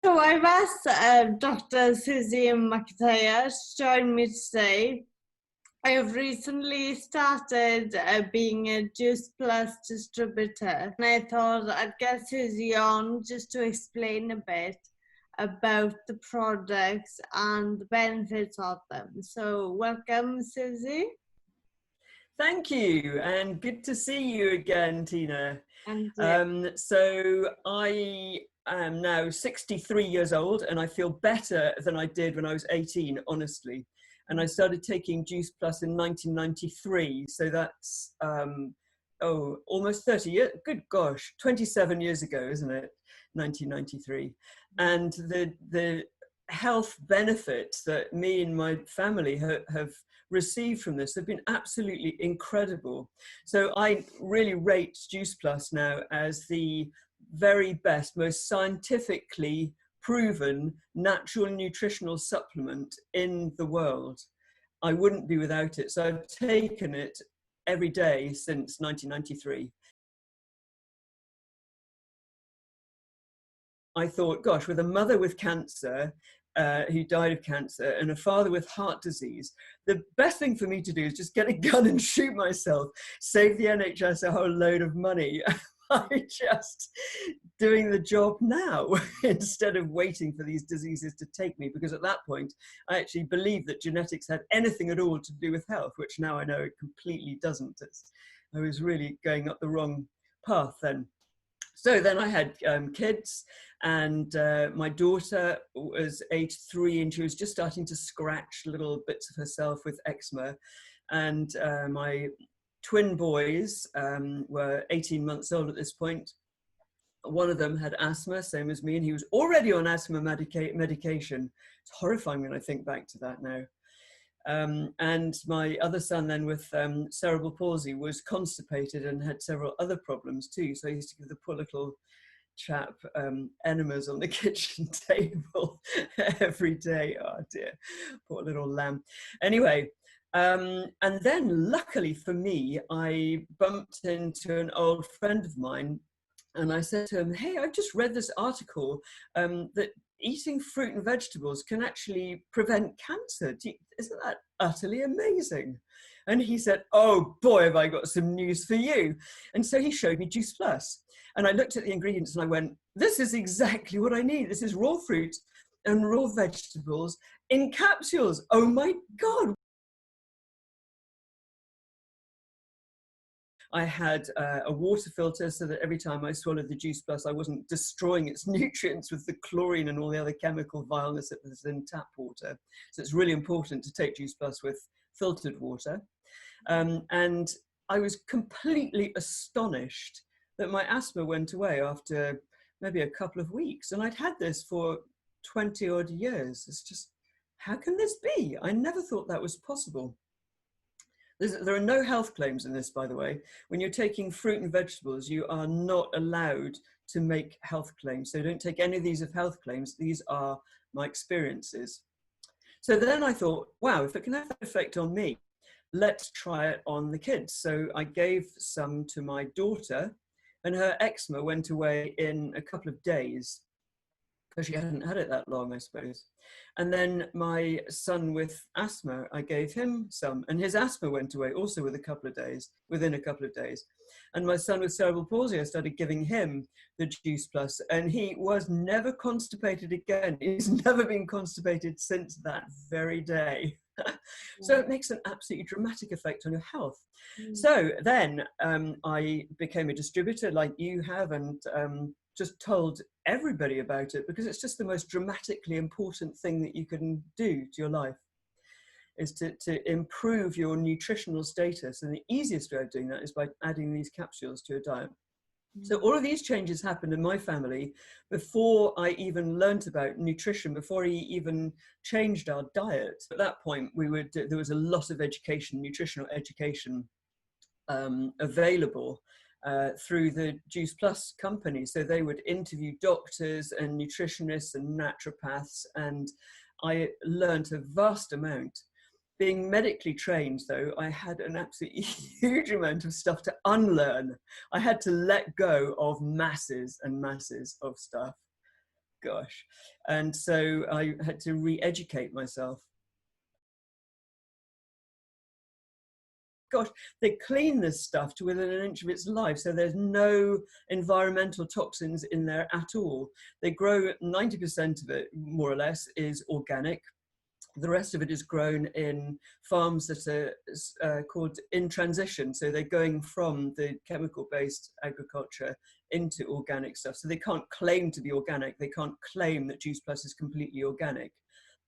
So I've asked Dr. Suzi Mcintyre to join me today. I have recently started being a Juice Plus distributor, and I thought I'd get Suzi on just to explain a bit about the products and the benefits of them. So welcome, Suzi. Thank you, and good to see you again, Tina. And so I am now 63 years old, and I feel better than I did when I was 18, honestly. And I started taking Juice Plus in 1993, so that's almost 30 years. Good gosh, 27 years ago, isn't it? 1993, and the health benefits that me and my family have received from this have been absolutely incredible. So I really rate Juice Plus now as the very best, most scientifically proven natural nutritional supplement in the world. I wouldn't be without it. So I've taken it every day since 1993. I thought, gosh, with a mother with cancer, who died of cancer, and a father with heart disease, the best thing for me to do is just get a gun and shoot myself, save the NHS a whole load of money by just doing the job now instead of waiting for these diseases to take me, because at that point I actually believed that genetics had anything at all to do with health, which now I know it completely doesn't. I was really going up the wrong path then. So then I had kids, and my daughter was age 3, and she was just starting to scratch little bits of herself with eczema. And my twin boys were 18 months old at this point. One of them had asthma, same as me, and he was already on asthma medication. It's horrifying when I think back to that now. And my other son then with cerebral palsy was constipated and had several other problems too. So I used to give the poor little chap enemas on the kitchen table every day. Oh dear, poor little lamb. Anyway, and then luckily for me, I bumped into an old friend of mine, and I said to him, hey, I've just read this article that eating fruit and vegetables can actually prevent cancer. Isn't that utterly amazing? And he said, oh boy, have I got some news for you. And so he showed me Juice Plus. And I looked at the ingredients and I went, this is exactly what I need. This is raw fruit and raw vegetables in capsules. Oh my God. I had a water filter so that every time I swallowed the Juice Plus, I wasn't destroying its nutrients with the chlorine and all the other chemical vileness that was in tap water. So it's really important to take Juice Plus with filtered water. And I was completely astonished that my asthma went away after maybe a couple of weeks. And I'd had this for 20 odd years. It's just, how can this be? I never thought that was possible. There are no health claims in this, by the way. When you're taking fruit and vegetables, you are not allowed to make health claims. So don't take any of these as health claims. These are my experiences. So then I thought, wow, if it can have that effect on me, let's try it on the kids. So I gave some to my daughter, and her eczema went away in a couple of days, because she hadn't had it that long, I suppose. And then my son with asthma, I gave him some, and his asthma went away also within a couple of days. And my son with cerebral palsy, I started giving him the Juice Plus, and he was never constipated again. He's never been constipated since that very day. So it makes an absolutely dramatic effect on your health. So then I became a distributor like you have, and just told everybody about it, because it's just the most dramatically important thing that you can do to your life, is to improve your nutritional status. And the easiest way of doing that is by adding these capsules to your diet. So all of these changes happened in my family before I even learnt about nutrition, before he even changed our diet. At that point, there was a lot of education, nutritional education available through the Juice Plus company. So they would interview doctors and nutritionists and naturopaths, and I learnt a vast amount. Being medically trained, though, I had an absolutely huge amount of stuff to unlearn. I had to let go of masses and masses of stuff. gosh. And so I had to re-educate myself. Gosh, they clean this stuff to within an inch of its life, so there's no environmental toxins in there at all. They grow, 90% of it, more or less, is organic. The rest of it is grown in farms that are called in transition. So they're going from the chemical-based agriculture into organic stuff. So they can't claim to be organic. They can't claim that Juice Plus is completely organic,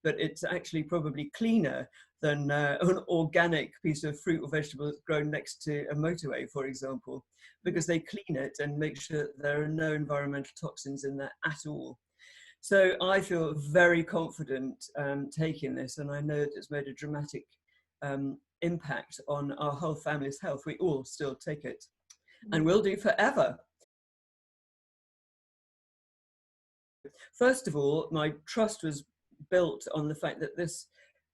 but it's actually probably cleaner than an organic piece of fruit or vegetable that's grown next to a motorway, for example, because they clean it and make sure that there are no environmental toxins in there at all. So I feel very confident taking this, and I know that it's made a dramatic impact on our whole family's health. We all still take it and will do forever. First of all, my trust was built on the fact that this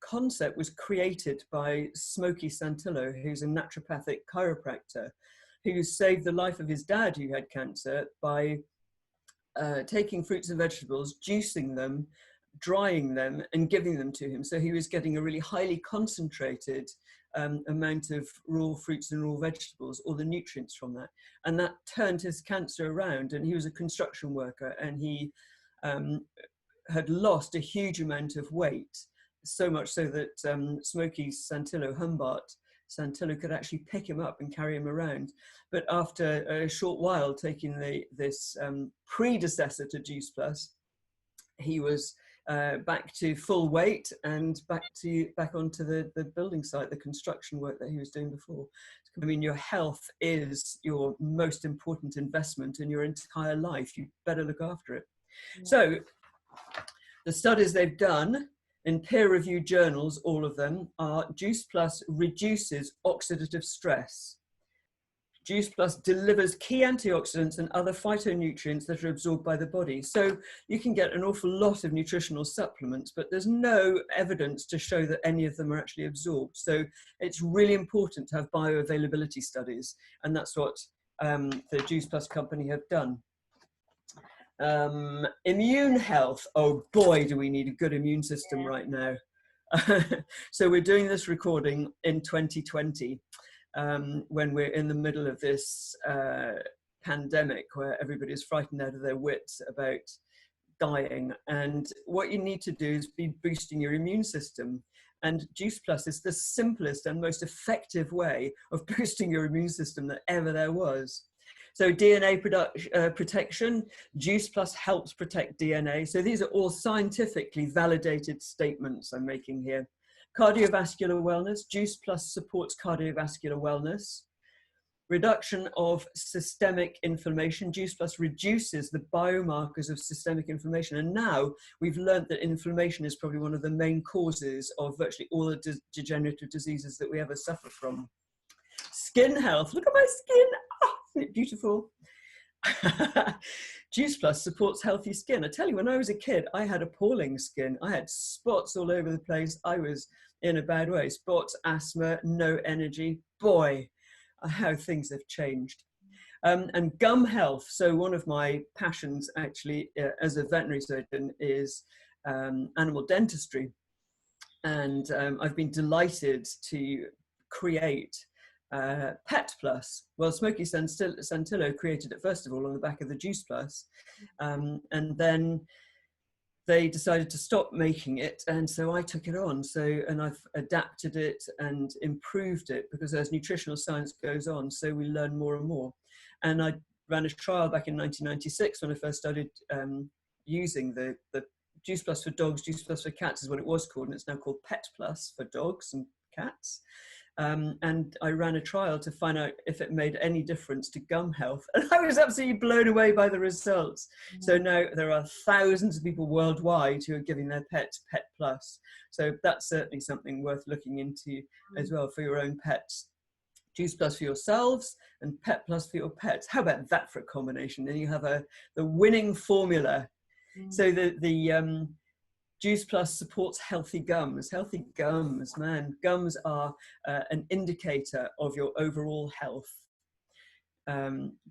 concept was created by Smokey Santillo, who's a naturopathic chiropractor, who saved the life of his dad who had cancer by taking fruits and vegetables, juicing them, drying them and giving them to him. So he was getting a really highly concentrated amount of raw fruits and raw vegetables, all the nutrients from that. And that turned his cancer around. And he was a construction worker, and he had lost a huge amount of weight, so much so that Smokey Santillo, Humbart Santillo, could actually pick him up and carry him around. But after a short while taking this predecessor to Juice Plus, he was back to full weight and back onto the building site, the construction work that he was doing before. I mean, your health is your most important investment in your entire life. You better look after it. Yeah. So the studies they've done in peer-reviewed journals, all of them, are Juice Plus reduces oxidative stress. Juice Plus delivers key antioxidants and other phytonutrients that are absorbed by the body. So you can get an awful lot of nutritional supplements, but there's no evidence to show that any of them are actually absorbed. So it's really important to have bioavailability studies, and that's what the Juice Plus company have done. Immune health. Oh boy, do we need a good immune system right now. So we're doing this recording in 2020, when we're in the middle of this pandemic where everybody's frightened out of their wits about dying. And what you need to do is be boosting your immune system. And Juice Plus is the simplest and most effective way of boosting your immune system that ever there was. So DNA protection, Juice Plus helps protect DNA. So these are all scientifically validated statements I'm making here. Cardiovascular wellness, Juice Plus supports cardiovascular wellness. Reduction of systemic inflammation, Juice Plus reduces the biomarkers of systemic inflammation. And now we've learned that inflammation is probably one of the main causes of virtually all the degenerative diseases that we ever suffer from. Skin health, look at my skin. Isn't it beautiful? Juice Plus supports healthy skin. I tell you, when I was a kid, I had appalling skin. I had spots all over the place. I was in a bad way. Spots, asthma, no energy. Boy, how things have changed. And gum health. So one of my passions actually as a veterinary surgeon is animal dentistry. And I've been delighted to create Pet Plus. Well, Smokey Santillo created it first of all on the back of the Juice Plus, and then they decided to stop making it, and so I took it on. And I've adapted it and improved it, because as nutritional science goes on, so we learn more and more. And I ran a trial back in 1996 when I first started using the Juice Plus for dogs. Juice Plus for cats is what it was called, and it's now called Pet Plus for dogs and cats. And I ran a trial to find out if it made any difference to gum health. And I was absolutely blown away by the results. Mm-hmm. So now there are thousands of people worldwide who are giving their pets Pet Plus. So that's certainly something worth looking into as well for your own pets. Juice Plus for yourselves and Pet Plus for your pets. How about that for a combination? Then you have the winning formula. Mm-hmm. So the Juice Plus supports healthy gums. Healthy gums, man, gums are an indicator of your overall health.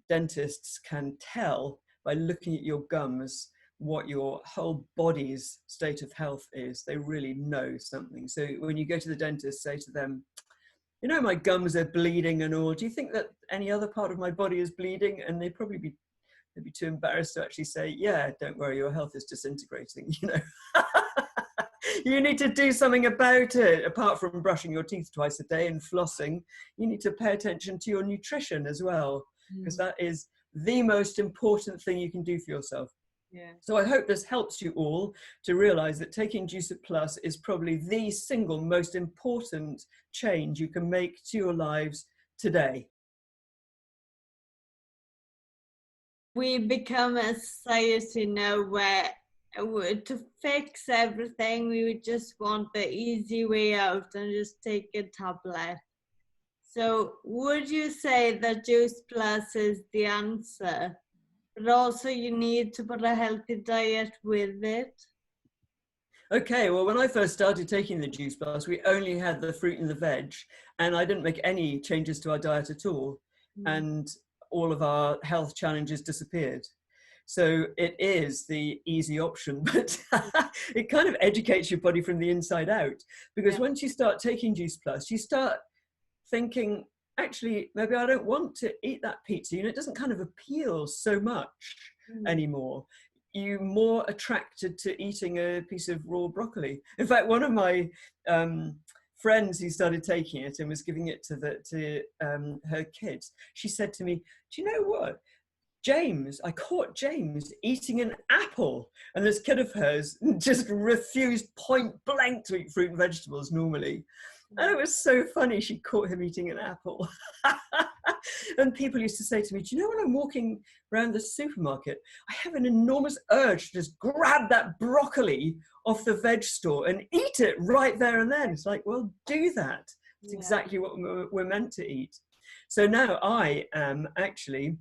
Dentists can tell by looking at your gums what your whole body's state of health is. They really know something. So when you go to the dentist, say to them, you know, my gums are bleeding and all. Do you think that any other part of my body is bleeding? And they'd be too embarrassed to actually say, yeah, don't worry, your health is disintegrating, you know. You need to do something about it. Apart from brushing your teeth twice a day and flossing, you need to pay attention to your nutrition as well, because that is the most important thing you can do for yourself. Yeah. So I hope this helps you all to realize that taking Juice It Plus is probably the single most important change you can make to your lives today. We become a society now where to fix everything, we would just want the easy way out and just take a tablet. So would you say that Juice Plus is the answer, but also you need to put a healthy diet with it? Okay, well, when I first started taking the Juice Plus, we only had the fruit and the veg, and I didn't make any changes to our diet at all. And all of our health challenges disappeared. So it is the easy option, but it kind of educates your body from the inside out. Because once you start taking Juice Plus, you start thinking, actually, maybe I don't want to eat that pizza. You know, it doesn't kind of appeal so much anymore. You're more attracted to eating a piece of raw broccoli. In fact, one of my friends who started taking it and was giving it to her kids, she said to me, do you know what? I caught James eating an apple, and this kid of hers just refused point blank to eat fruit and vegetables normally. And it was so funny, she caught him eating an apple. And people used to say to me, do you know when I'm walking around the supermarket, I have an enormous urge to just grab that broccoli off the veg store and eat it right there and then. It's like, well, do that. It's exactly what we're meant to eat. So now I am actually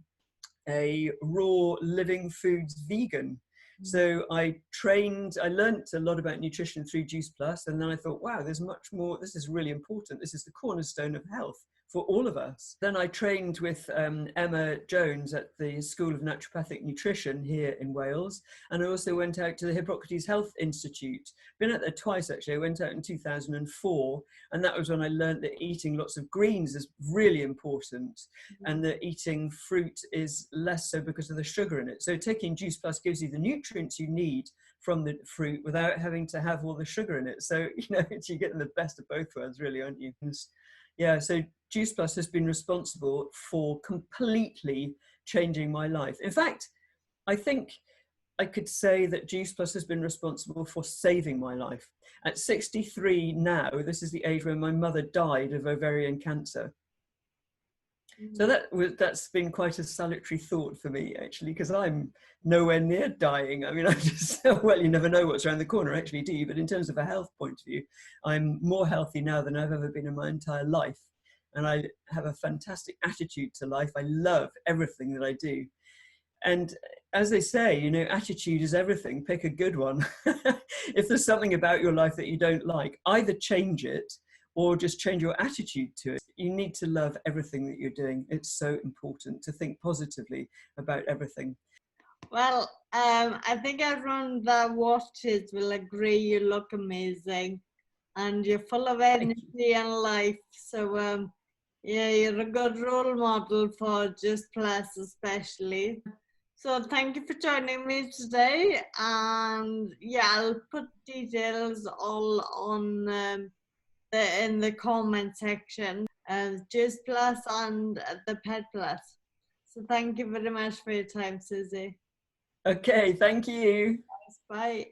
a raw living foods vegan. So I learned a lot about nutrition through Juice Plus, and then I thought, wow, there's much more. This is really important. This is the cornerstone of health for all of us. Then I trained with Emma Jones at the School of Naturopathic Nutrition here in Wales, and I also went out to the Hippocrates Health Institute. Been out there twice actually. I went out in 2004, and that was when I learned that eating lots of greens is really important, and that eating fruit is less so because of the sugar in it. So taking Juice Plus gives you the nutrients you need from the fruit without having to have all the sugar in it. So, you know, you're getting the best of both worlds, really, aren't you? Yeah, so Juice Plus has been responsible for completely changing my life. In fact, I think I could say that Juice Plus has been responsible for saving my life. At 63 now, this is the age when my mother died of ovarian cancer. So that's been quite a salutary thought for me, actually, because I'm nowhere near dying. I mean, I'm just, well, you never know what's around the corner, actually, do you? But in terms of a health point of view, I'm more healthy now than I've ever been in my entire life. And I have a fantastic attitude to life. I love everything that I do. And as they say, you know, attitude is everything. Pick a good one. If there's something about your life that you don't like, either change it or just change your attitude to it. You need to love everything that you're doing. It's so important to think positively about everything. Well, I think everyone that watches will agree you look amazing and you're full of energy and life. So, yeah, you're a good role model for Juice Plus especially. So thank you for joining me today. And yeah, I'll put details all on in the comment section, Juice Plus and the Pet Plus. So thank you very much for your time, Suzi. Okay, thank you. Bye.